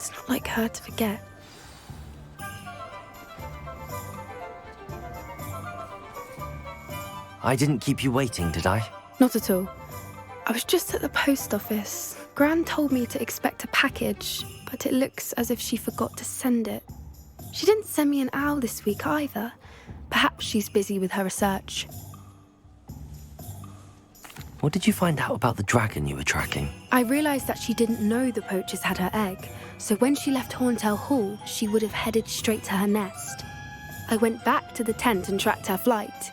It's not like her to forget. I didn't keep you waiting, did I? Not at all. I was just at the post office. Gran told me to expect a package, but it looks as if she forgot to send it. She didn't send me an owl this week either. Perhaps she's busy with her research. What did you find out about the dragon you were tracking? I realised that she didn't know the poachers had her egg, so when she left Horntail Hall, she would have headed straight to her nest. I went back to the tent and tracked her flight.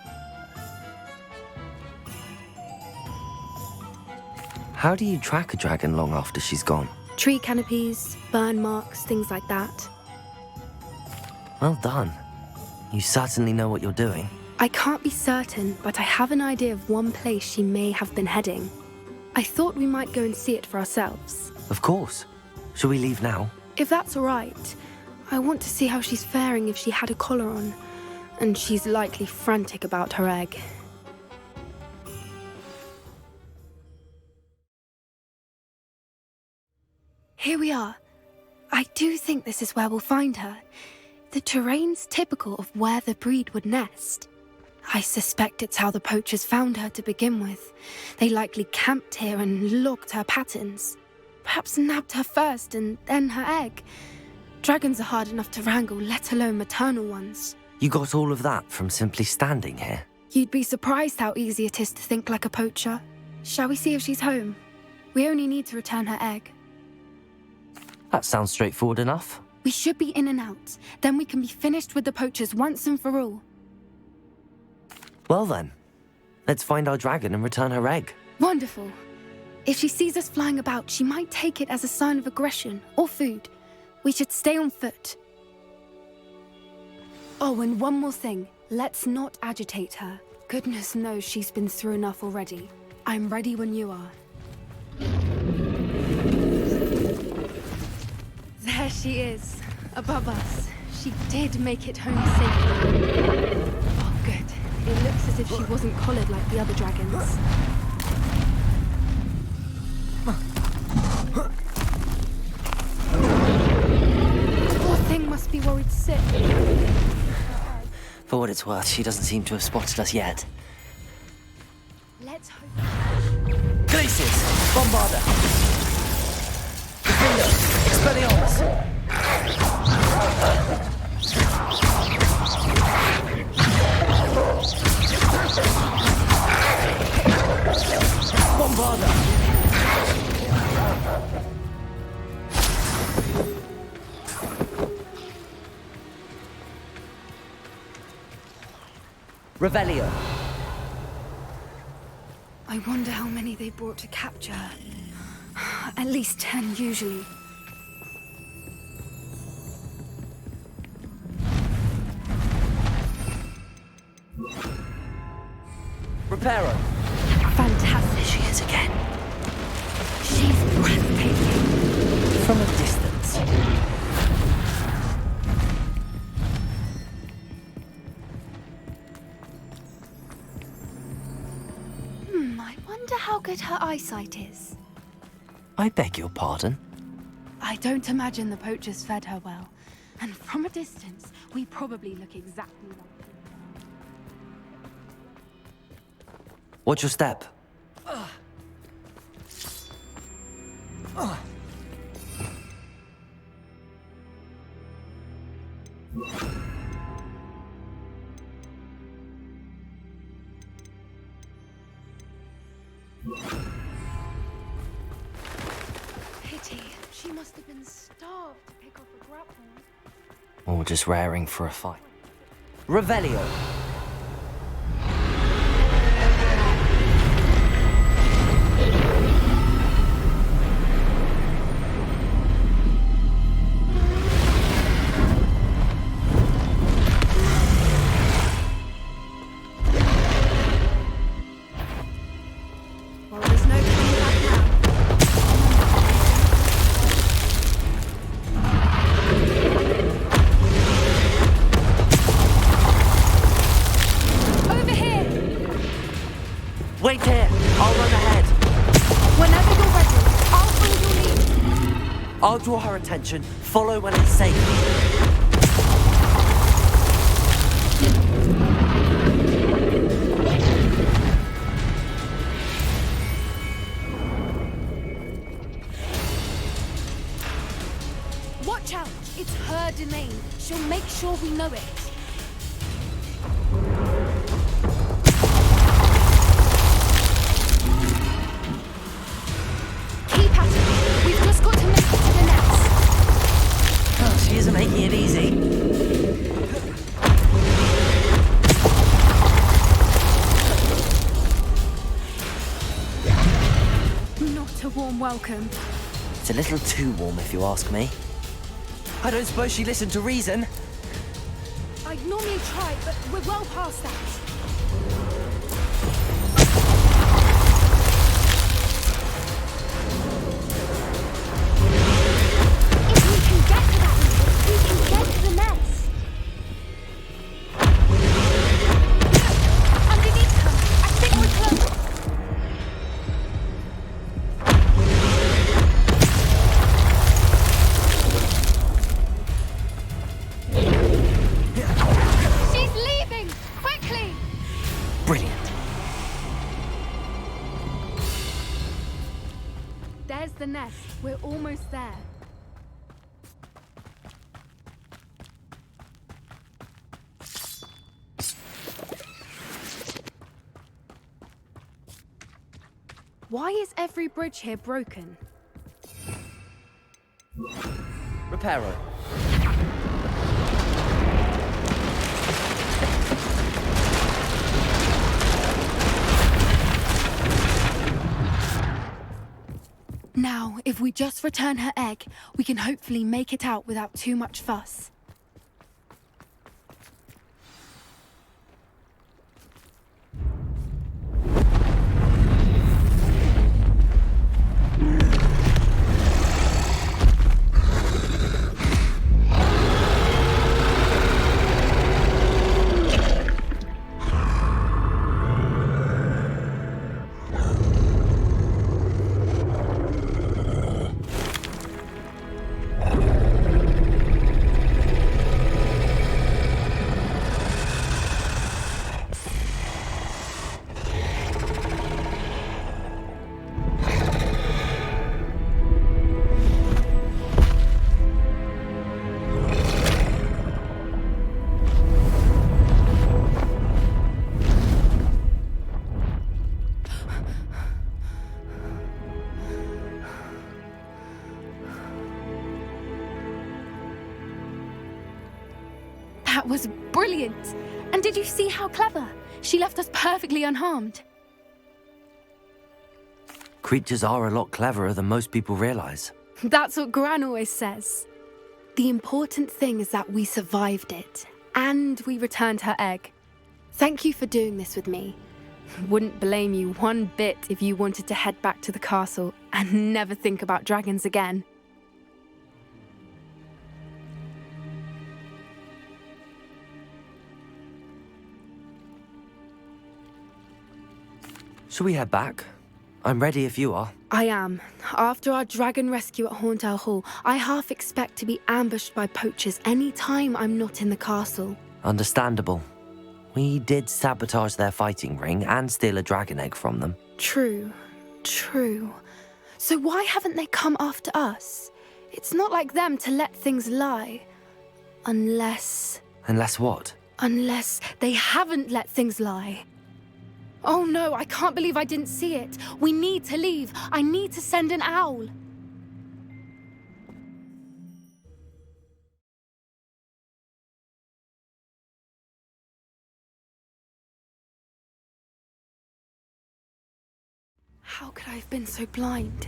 How do you track a dragon long after she's gone? Tree canopies, burn marks, things like that. Well done. You certainly know what you're doing. I can't be certain, but I have an idea of one place she may have been heading. I thought we might go and see it for ourselves. Of course. Shall we leave now? If that's all right. I want to see how she's faring if she had a collar on. And she's likely frantic about her egg. Here we are. I do think this is where we'll find her. The terrain's typical of where the breed would nest. I suspect it's how the poachers found her to begin with. They likely camped here and logged her patterns. Perhaps nabbed her first and then her egg. Dragons are hard enough to wrangle, let alone maternal ones. You got all of that from simply standing here? You'd be surprised how easy it is to think like a poacher. Shall we see if she's home? We only need to return her egg. That sounds straightforward enough. We should be in and out. Then we can be finished with the poachers once and for all. Well then, let's find our dragon and return her egg. Wonderful. If she sees us flying about, she might take it as a sign of aggression or food. We should stay on foot. Oh, and one more thing. Let's not agitate her. Goodness knows she's been through enough already. I'm ready when you are. There she is, above us. She did make it home safely. Oh, good. It looks as if she wasn't collared like the other dragons. Poor thing must be worried sick. For what it's worth, she doesn't seem to have spotted us yet. Let's hope. Glaciers! Bombarda! Defender! Expelliarmus! Bombarda! Revelio. I wonder how many they brought to capture her. At least 10 usually. Reparo. Fantastic. There she is again. She's breathtaking. From a distance. I wonder how good her eyesight is. I beg your pardon? I don't imagine the poachers fed her well. And from a distance, we probably look exactly like her. Watch your step. Pity. She must have been starved to pick off a grapple. Or just raring for a fight. Revelio. Well, there's no coming back now. I'll draw her attention. Follow when it's safe. Watch out! It's her domain. She'll make sure we know it. Keep at it. We've just got to make it to the nest. Oh, she isn't making it easy. Not a warm welcome. It's a little too warm, if you ask me. I don't suppose she listened to reason. I'd normally try, but we're well past that. If we can get to that nest, we can get to the nest. Underneath her, I think we're close. She's leaving! Quickly! Brilliant. There's the nest. We're almost there. Why is every bridge here broken? Reparo. Now, if we just return her egg, we can hopefully make it out without too much fuss. That was brilliant! And did you see how clever? She left us perfectly unharmed. Creatures are a lot cleverer than most people realize. That's what Gran always says. The important thing is that we survived it, and we returned her egg. Thank you for doing this with me. Wouldn't blame you one bit if you wanted to head back to the castle and never think about dragons again. Shall we head back? I'm ready if you are. I am. After our dragon rescue at Hauntel Hall, I half expect to be ambushed by poachers any time I'm not in the castle. Understandable. We did sabotage their fighting ring and steal a dragon egg from them. True. So why haven't they come after us? It's not like them to let things lie. Unless what? Unless they haven't let things lie. Oh no, I can't believe I didn't see it. We need to leave. I need to send an owl. How could I have been so blind?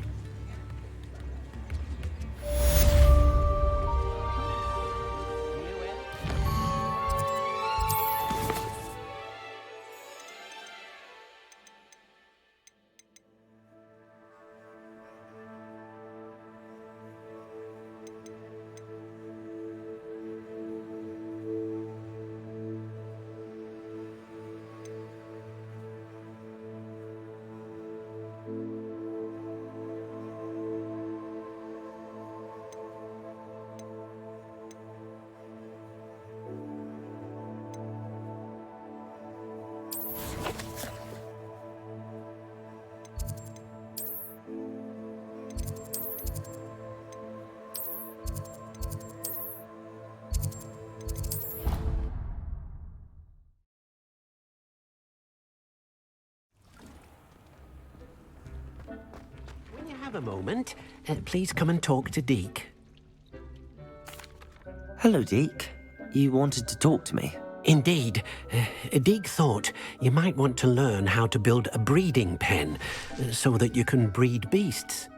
have a moment, please come and talk to Deke. Hello, Deke. You wanted to talk to me? Indeed. Deke thought you might want to learn how to build a breeding pen so that you can breed beasts.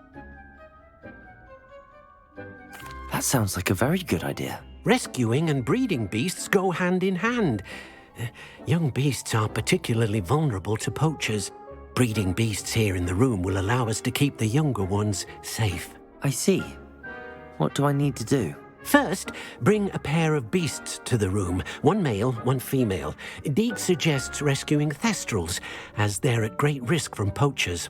That sounds like a very good idea. Rescuing and breeding beasts go hand in hand. Young beasts are particularly vulnerable to poachers. Breeding beasts here in the room will allow us to keep the younger ones safe. I see. What do I need to do? First, bring a pair of beasts to the room. One male, one female. Deke suggests rescuing thestrals, as they're at great risk from poachers.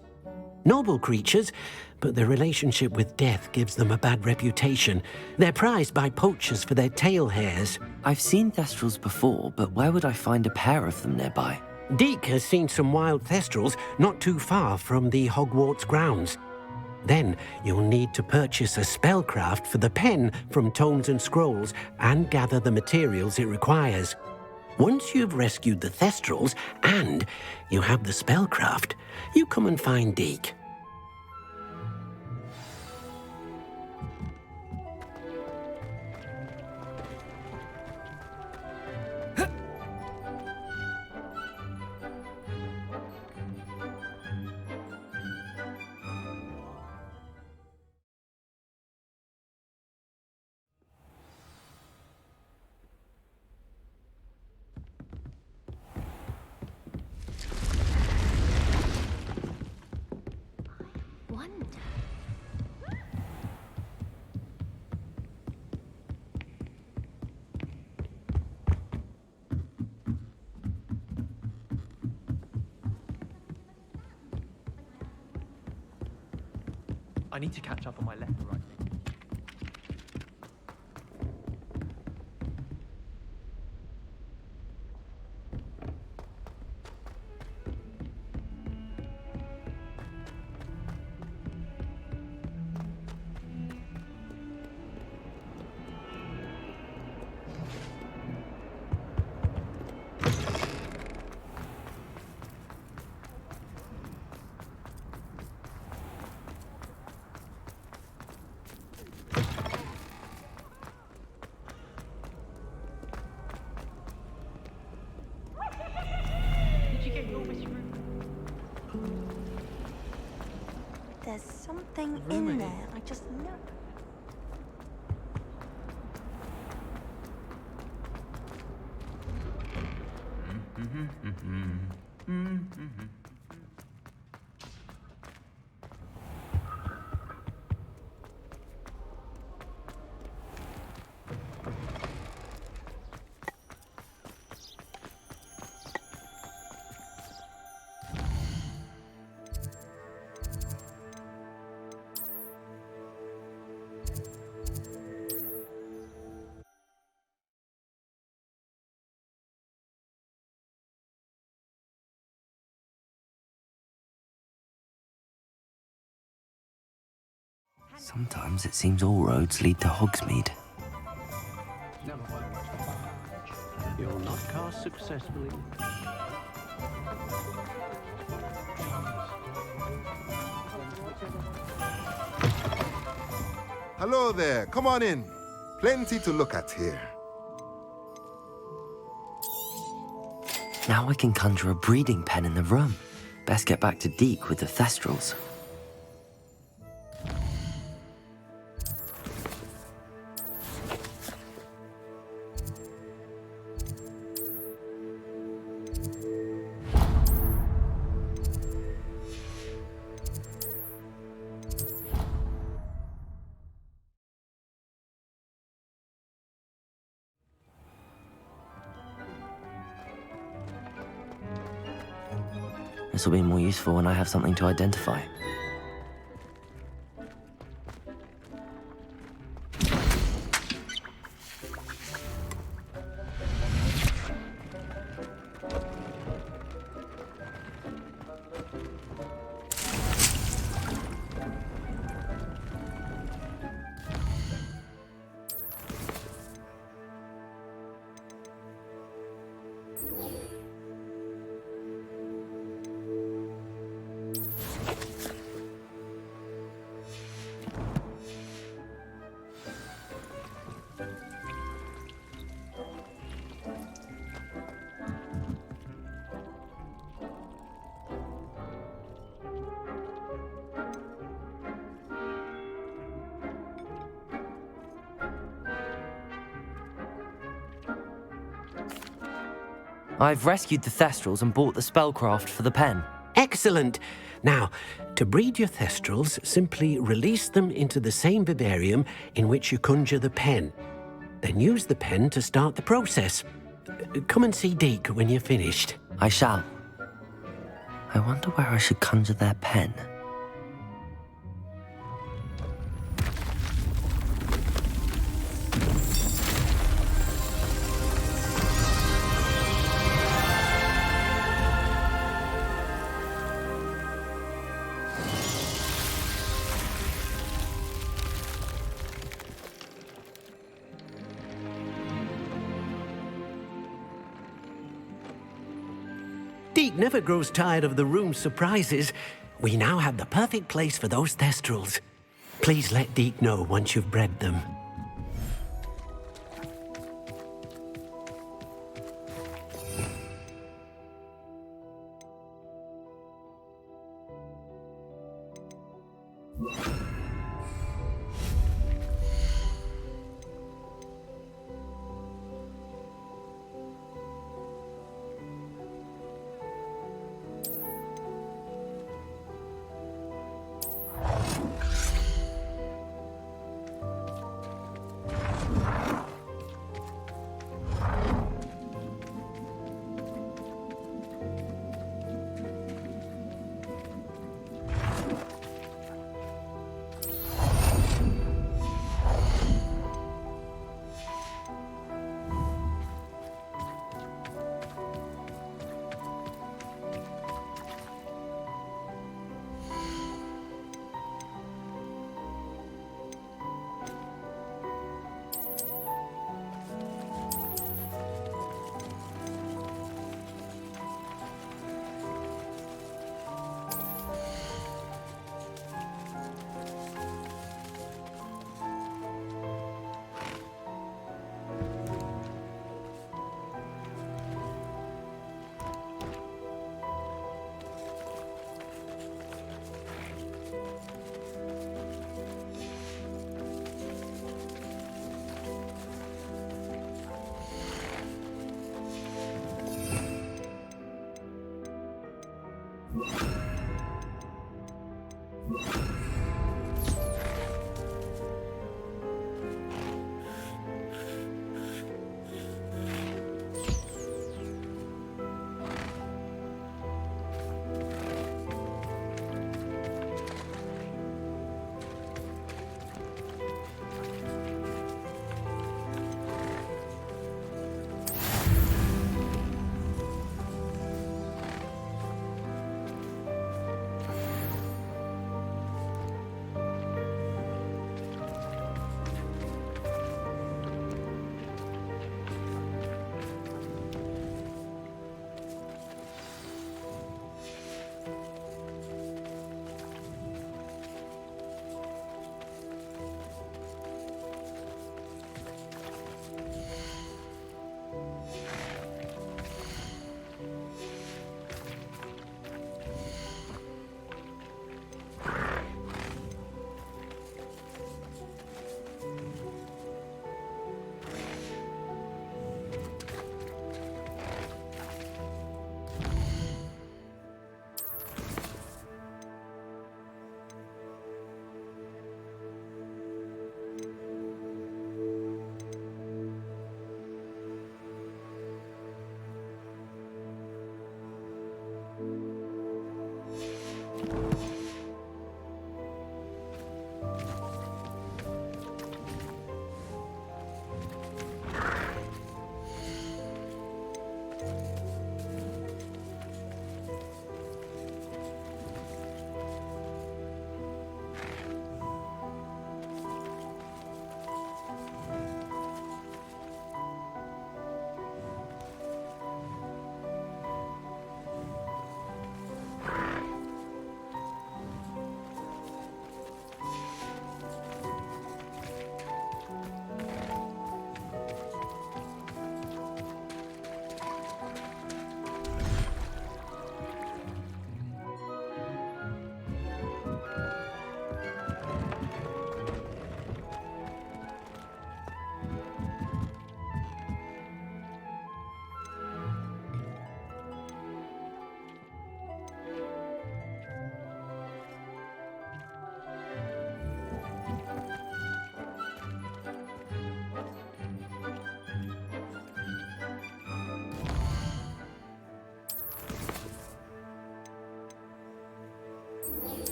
Noble creatures, but their relationship with death gives them a bad reputation. They're prized by poachers for their tail hairs. I've seen thestrals before, but where would I find a pair of them nearby? Deke has seen some wild thestrals not too far from the Hogwarts grounds. Then you'll need to purchase a spellcraft for the pen from Tomes and Scrolls and gather the materials it requires. Once you've rescued the thestrals and you have the spellcraft, you come and find Deke. I need to catch up on my letter writing. There's something in there, I just know. Sometimes it seems all roads lead to Hogsmeade. You'll not cast successfully. Hello there, come on in. Plenty to look at here. Now I can conjure a breeding pen in the room. Best get back to Deke with the thestrals. This will be more useful when I have something to identify. I've rescued the Thestrals and bought the spellcraft for the pen. Excellent. Now, to breed your Thestrals, simply release them into the same vivarium in which you conjure the pen. Then use the pen to start the process. Come and see Deke when you're finished. I shall. I wonder where I should conjure their pen. Deke never grows tired of the room's surprises. We now have the perfect place for those Thestrals. Please let Deke know once you've bred them.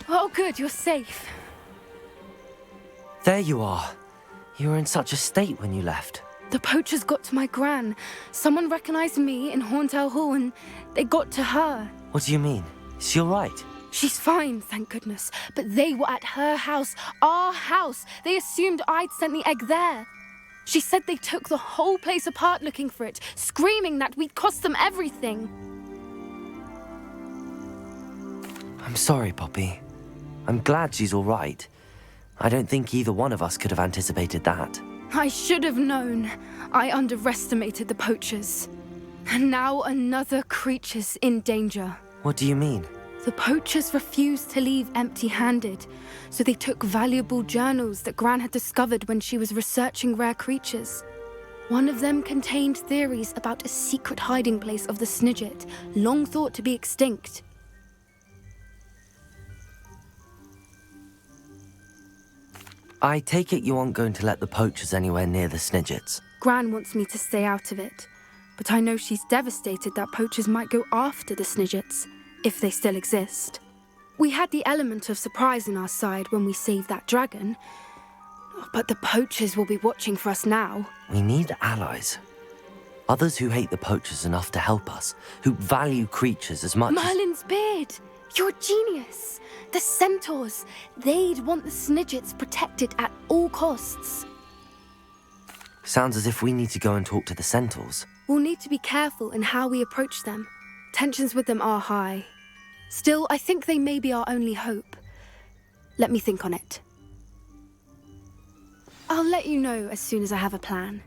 Oh, good, you're safe. There you are. You were in such a state when you left. The poachers got to my gran. Someone recognized me in Horntail Hall and they got to her. What do you mean? Is she all right? She's fine, thank goodness. But they were at her house, our house. They assumed I'd sent the egg there. She said they took the whole place apart looking for it, screaming that we'd cost them everything. I'm sorry, Poppy. I'm glad she's all right. I don't think either one of us could have anticipated that. I should have known. I underestimated the poachers. And now another creature's in danger. What do you mean? The poachers refused to leave empty-handed, so they took valuable journals that Gran had discovered when she was researching rare creatures. One of them contained theories about a secret hiding place of the Snidget, long thought to be extinct. I take it you aren't going to let the poachers anywhere near the Snidgets. Gran wants me to stay out of it, but I know she's devastated that poachers might go after the Snidgets, if they still exist. We had the element of surprise on our side when we saved that dragon, but the poachers will be watching for us now. We need allies. Others who hate the poachers enough to help us, who value creatures as much as... Merlin's beard! You're a genius! The centaurs! They'd want the Snidgets protected at all costs. Sounds as if we need to go and talk to the centaurs. We'll need to be careful in how we approach them. Tensions with them are high. Still, I think they may be our only hope. Let me think on it. I'll let you know as soon as I have a plan.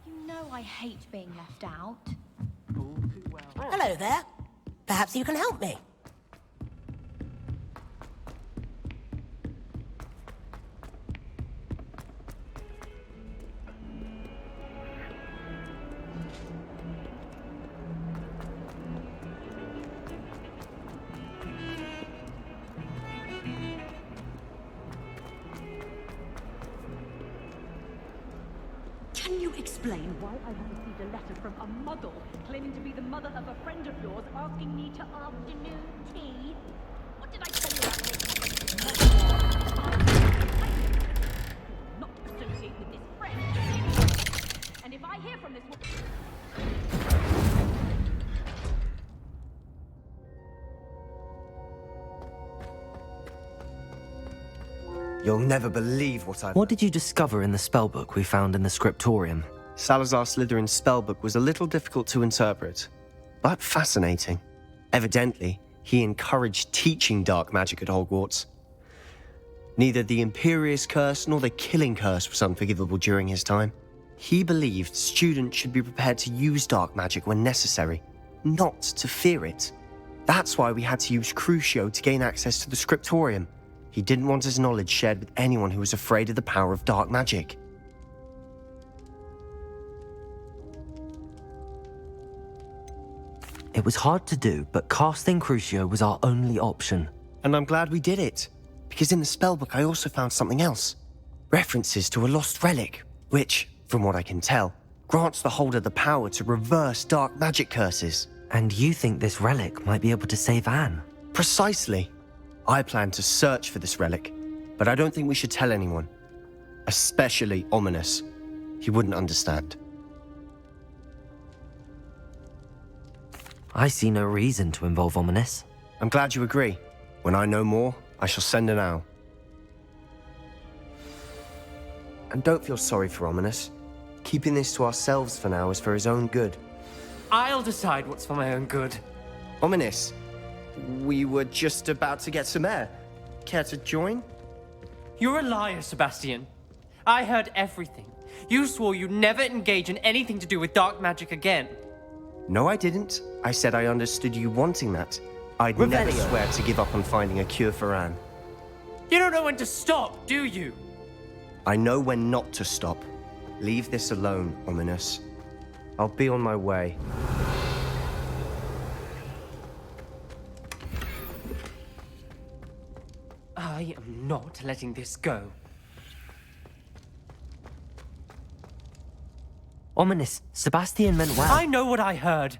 You know I hate being left out. All too well. Hello there. Perhaps you can help me. Can you explain why I have received a letter from a muggle claiming to be the mother of a friend of yours asking me to afternoon tea? What did I tell you about this? Not associate with this friend. And if I hear from this woman... You'll never believe what I've... What did you discover in the spellbook we found in the scriptorium? Salazar Slytherin's spellbook was a little difficult to interpret, but fascinating. Evidently, he encouraged teaching dark magic at Hogwarts. Neither the Imperious Curse nor the Killing Curse was unforgivable during his time. He believed students should be prepared to use dark magic when necessary, not to fear it. That's why we had to use Crucio to gain access to the scriptorium. He didn't want his knowledge shared with anyone who was afraid of the power of dark magic. It was hard to do, but casting Crucio was our only option. And I'm glad we did it, because in the spellbook I also found something else. References to a lost relic, which, from what I can tell, grants the holder the power to reverse dark magic curses. And you think this relic might be able to save Anne? Precisely. I plan to search for this relic, but I don't think we should tell anyone. Especially Ominous. He wouldn't understand. I see no reason to involve Ominous. I'm glad you agree. When I know more, I shall send an owl. And don't feel sorry for Ominous. Keeping this to ourselves for now is for his own good. I'll decide what's for my own good. Ominous, we were just about to get some air. Care to join? You're a liar, Sebastian. I heard everything. You swore you'd never engage in anything to do with dark magic again. No, I didn't. I said I understood you wanting that. I'd never swear to give up on finding a cure for Anne. You don't know when to stop, do you? I know when not to stop. Leave this alone, Ominous. I'll be on my way. I am not letting this go. Ominous, Sebastian meant well. I know what I heard.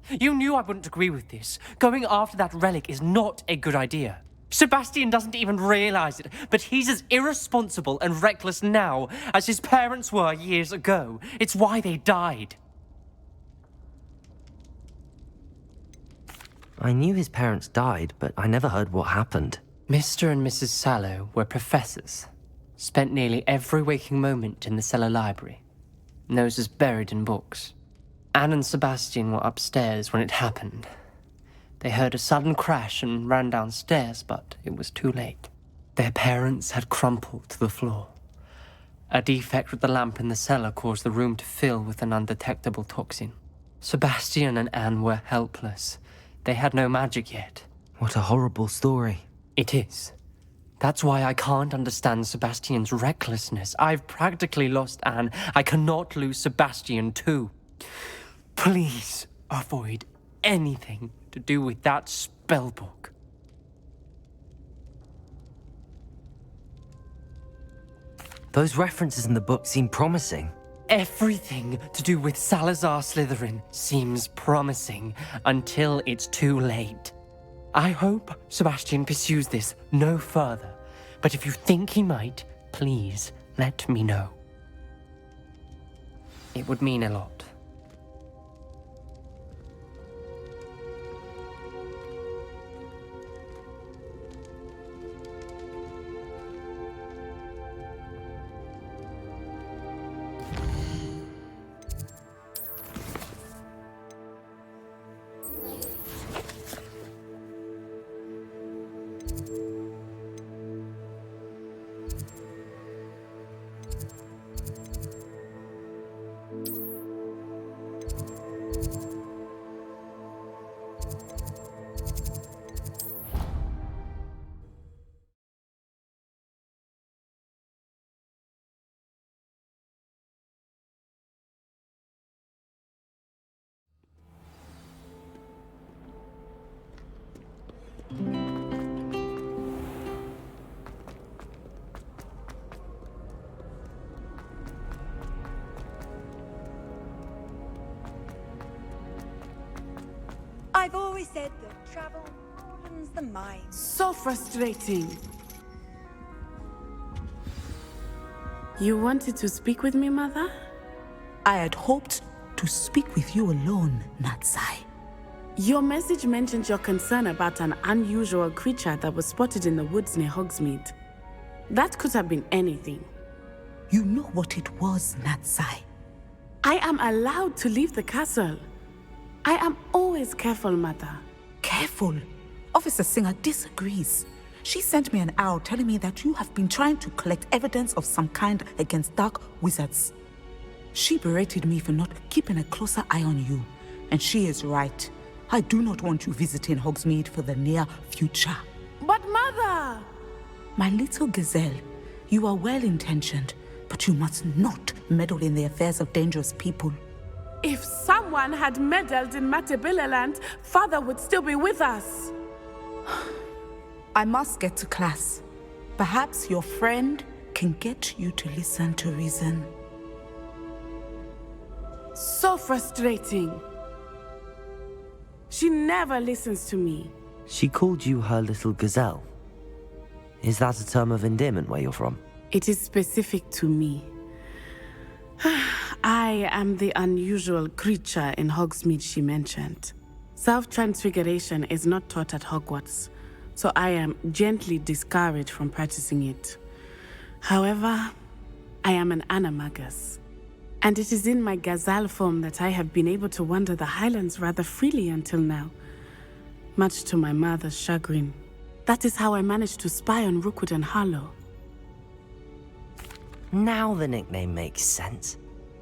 You knew I wouldn't agree with this. Going after that relic is not a good idea. Sebastian doesn't even realize it, but he's as irresponsible and reckless now as his parents were years ago. It's why they died. I knew his parents died, but I never heard what happened. Mr. and Mrs. Sallow were professors. Spent nearly every waking moment in the cellar library. Noses buried in books. Anne and Sebastian were upstairs when it happened. They heard a sudden crash and ran downstairs, but it was too late. Their parents had crumpled to the floor. A defect with the lamp in the cellar caused the room to fill with an undetectable toxin. Sebastian and Anne were helpless. They had no magic yet. What a horrible story. It is. That's why I can't understand Sebastian's recklessness. I've practically lost Anne. I cannot lose Sebastian too. Please avoid anything to do with that spellbook. Those references in the book seem promising. Everything to do with Salazar Slytherin seems promising until it's too late. I hope Sebastian pursues this no further, but if you think he might, please let me know. It would mean a lot. I've always said that travel broadens the mind. So frustrating. You wanted to speak with me, Mother? I had hoped to speak with you alone, Natsai. Your message mentioned your concern about an unusual creature that was spotted in the woods near Hogsmeade. That could have been anything. You know what it was, Natsai. I am allowed to leave the castle. I am always careful, Mother. Careful? Officer Singer disagrees. She sent me an owl telling me that you have been trying to collect evidence of some kind against dark wizards. She berated me for not keeping a closer eye on you, and she is right. I do not want you visiting Hogsmeade for the near future. But Mother! My little gazelle, you are well-intentioned, but you must not meddle in the affairs of dangerous people. If someone had meddled in Matabeleland, Father would still be with us. I must get to class. Perhaps your friend can get you to listen to reason. So frustrating. She never listens to me. She called you her little gazelle. Is that a term of endearment where you're from? It is specific to me. I am the unusual creature in Hogsmeade she mentioned. Self-transfiguration is not taught at Hogwarts, so I am gently discouraged from practicing it. However, I am an animagus, and it is in my gazelle form that I have been able to wander the Highlands rather freely until now, much to my mother's chagrin. That is how I managed to spy on Rookwood and Harlow. Now the nickname makes sense.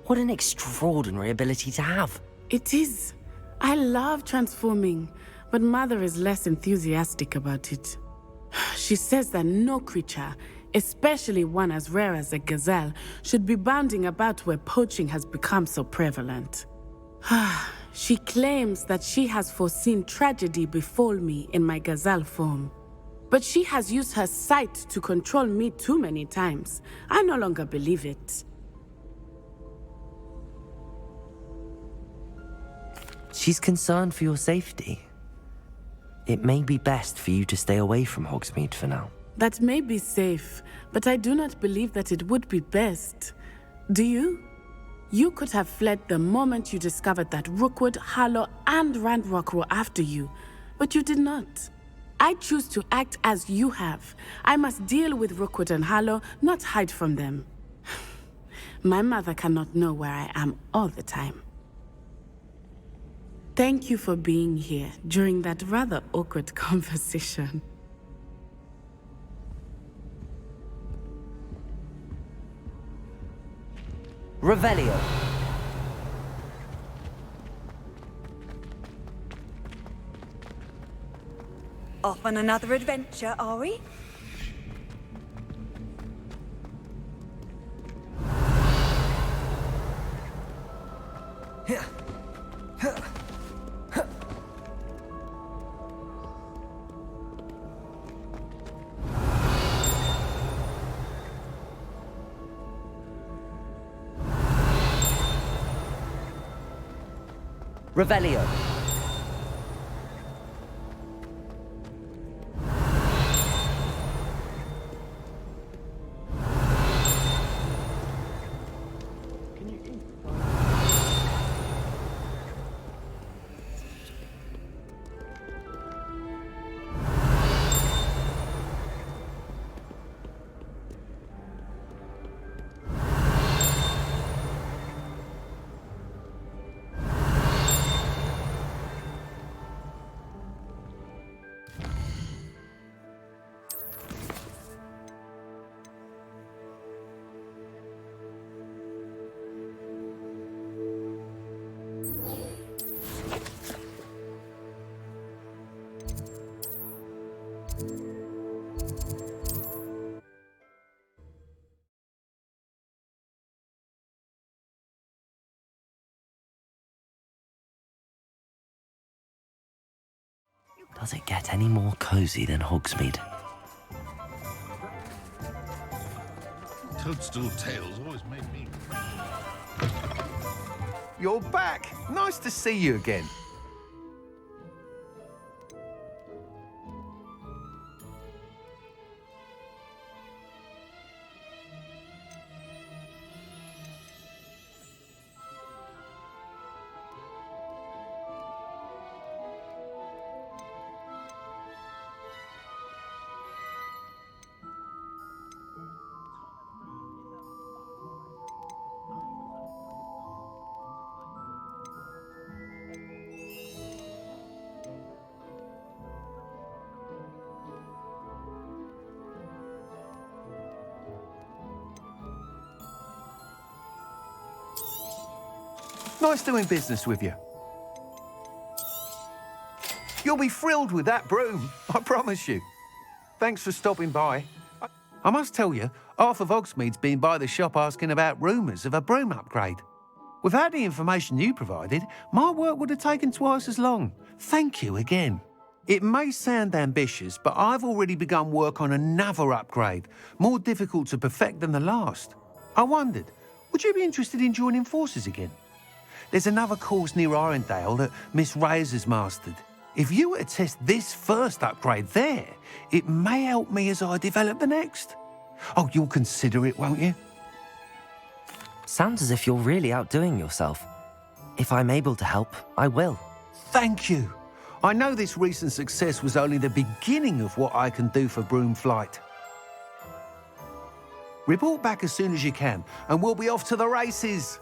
What an extraordinary ability to have. It is. I love transforming, but Mother is less enthusiastic about it. She says that no creature, especially one as rare as a gazelle, should be bounding about where poaching has become so prevalent. She claims that she has foreseen tragedy befall me in my gazelle form. But she has used her sight to control me too many times. I no longer believe it. She's concerned for your safety. It may be best for you to stay away from Hogsmeade for now. That may be safe, but I do not believe that it would be best. Do you? You could have fled the moment you discovered that Rookwood, Harlow, and Ranrock were after you, but you did not. I choose to act as you have. I must deal with Rookwood and Harlow, not hide from them. My mother cannot know where I am all the time. Thank you for being here during that rather awkward conversation. Revelio. Off on another adventure, are we? Revelio. Does it get any more cozy than Hogsmeade? Toadstool tales always made me... You're back! Nice to see you again. Nice doing business with you. You'll be thrilled with that broom, I promise you. Thanks for stopping by. I must tell you, half of Hogsmeade's been by the shop asking about rumours of a broom upgrade. Without the information you provided, my work would have taken twice as long. Thank you again. It may sound ambitious, but I've already begun work on another upgrade, more difficult to perfect than the last. I wondered, would you be interested in joining forces again? There's another course near Arendelle that Miss Reyes has mastered. If you were to test this first upgrade there, it may help me as I develop the next. Oh, you'll consider it, won't you? Sounds as if you're really outdoing yourself. If I'm able to help, I will. Thank you. I know this recent success was only the beginning of what I can do for broom flight. Report back as soon as you can, and we'll be off to the races.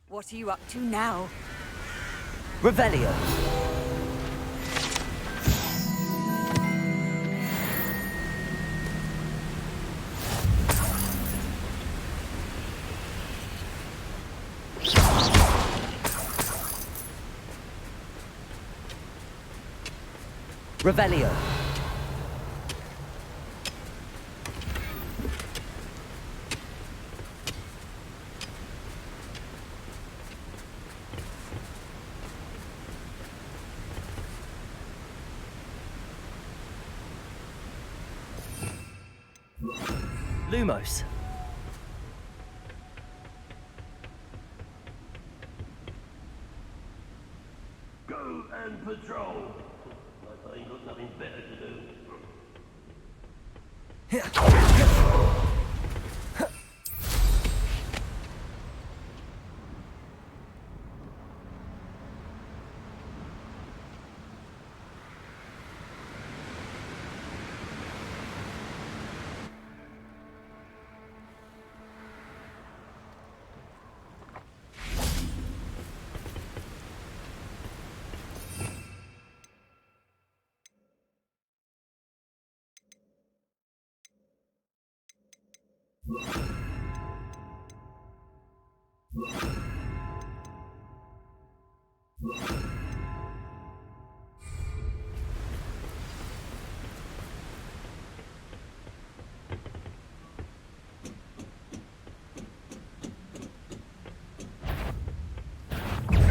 What are you up to now? Revelio. Revelio. Lumos. Go and patrol. I ain't got nothing better to do.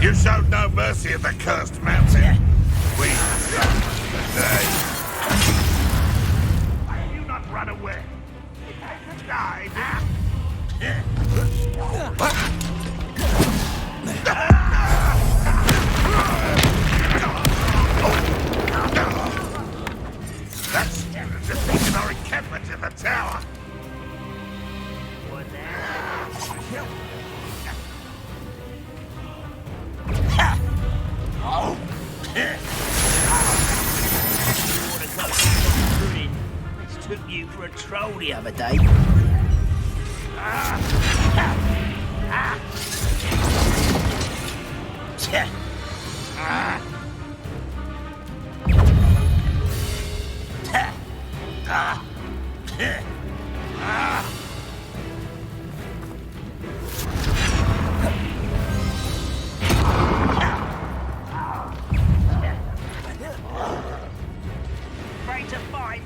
You showed no mercy at the cursed mountain. We start the day. Why have you not run away? It hasn't died. That student defeated our encampment in the tower. Took you for a troll the other day. Afraid to fight.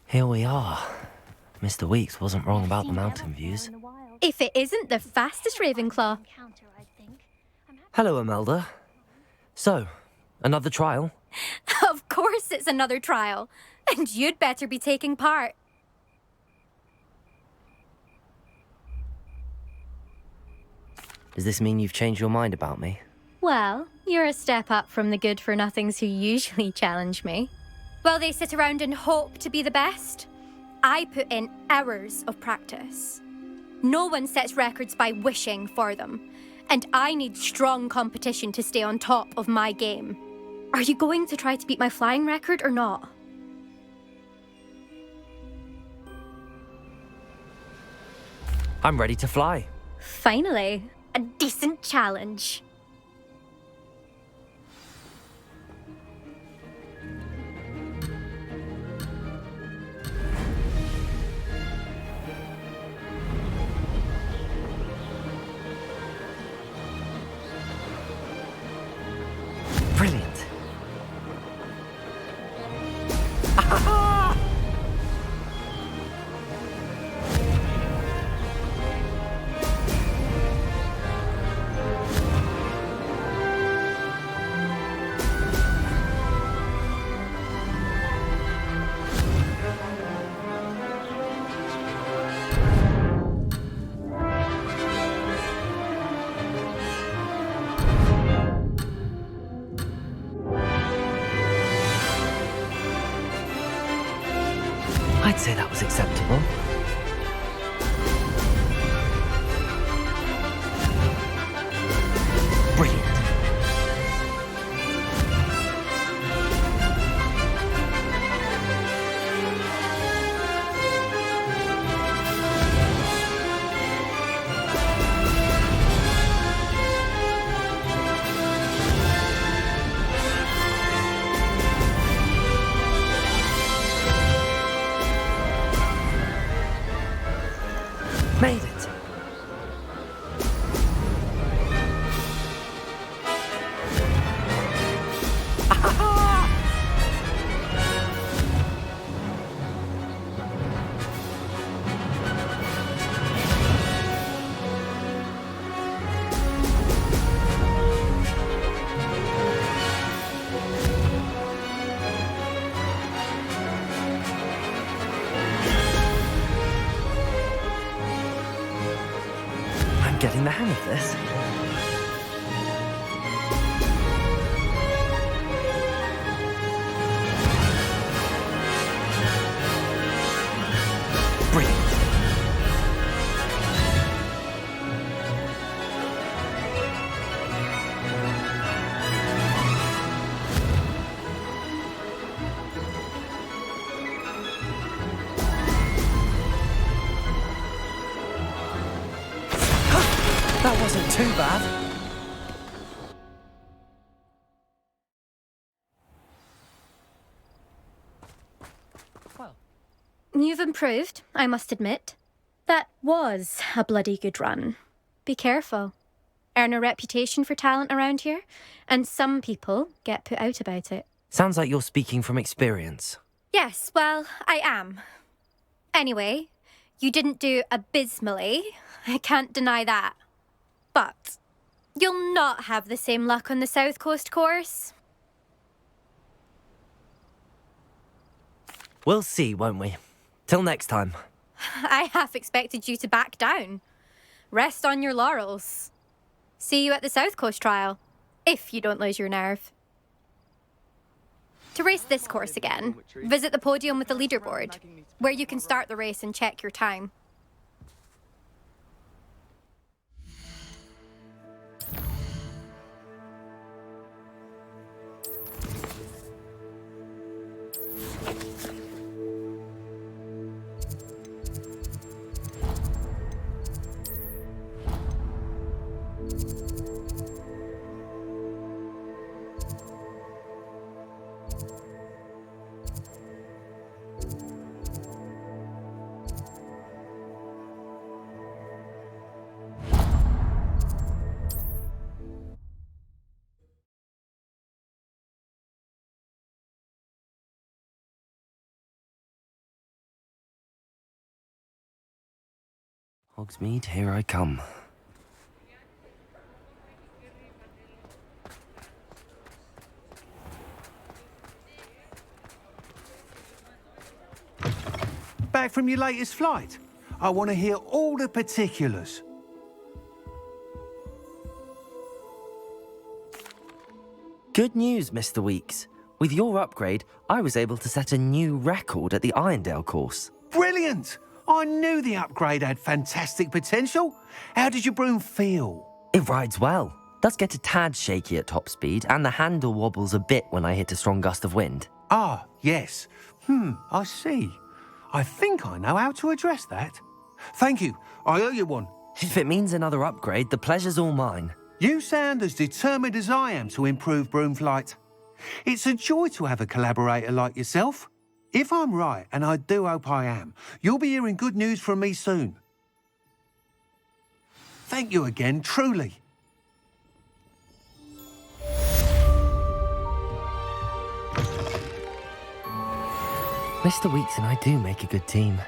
Here we are. Mr. Weeks wasn't wrong about the mountain views. If it isn't the fastest Ravenclaw. Hello, Imelda. So, another trial? Of course it's another trial. And you'd better be taking part. Does this mean you've changed your mind about me? Well, you're a step up from the good-for-nothings who usually challenge me. While they sit around and hope to be the best, I put in hours of practice. No one sets records by wishing for them, and I need strong competition to stay on top of my game. Are you going to try to beat my flying record or not? I'm ready to fly. Finally, a decent challenge. Brilliant. I'd say that was acceptable. Brilliant. Made it. I'm getting the hang of this. Brilliant. That wasn't too bad. You've improved, I must admit. That was a bloody good run. Be careful. Earn a reputation for talent around here, and some people get put out about it. Sounds like you're speaking from experience. Yes, well, I am. Anyway, you didn't do abysmally. I can't deny that. But you'll not have the same luck on the South Coast course. We'll see, won't we? Till next time. I half expected you to back down. Rest on your laurels. See you at the South Coast trial, if you don't lose your nerve. To race this course again, visit the podium with the leaderboard, where you can start the race and check your time. Hogsmeade, here I come. Back from your latest flight? I want to hear all the particulars. Good news, Mr. Weeks. With your upgrade, I was able to set a new record at the Irondale course. Brilliant! I knew the upgrade had fantastic potential. How did your broom feel? It rides well. Does get a tad shaky at top speed, and the handle wobbles a bit when I hit a strong gust of wind. Ah, yes. I see. I think I know how to address that. Thank you. I owe you one. If it means another upgrade, the pleasure's all mine. You sound as determined as I am to improve broom flight. It's a joy to have a collaborator like yourself. If I'm right, and I do hope I am, you'll be hearing good news from me soon. Thank you again, truly. Mr. Weeks and I do make a good team.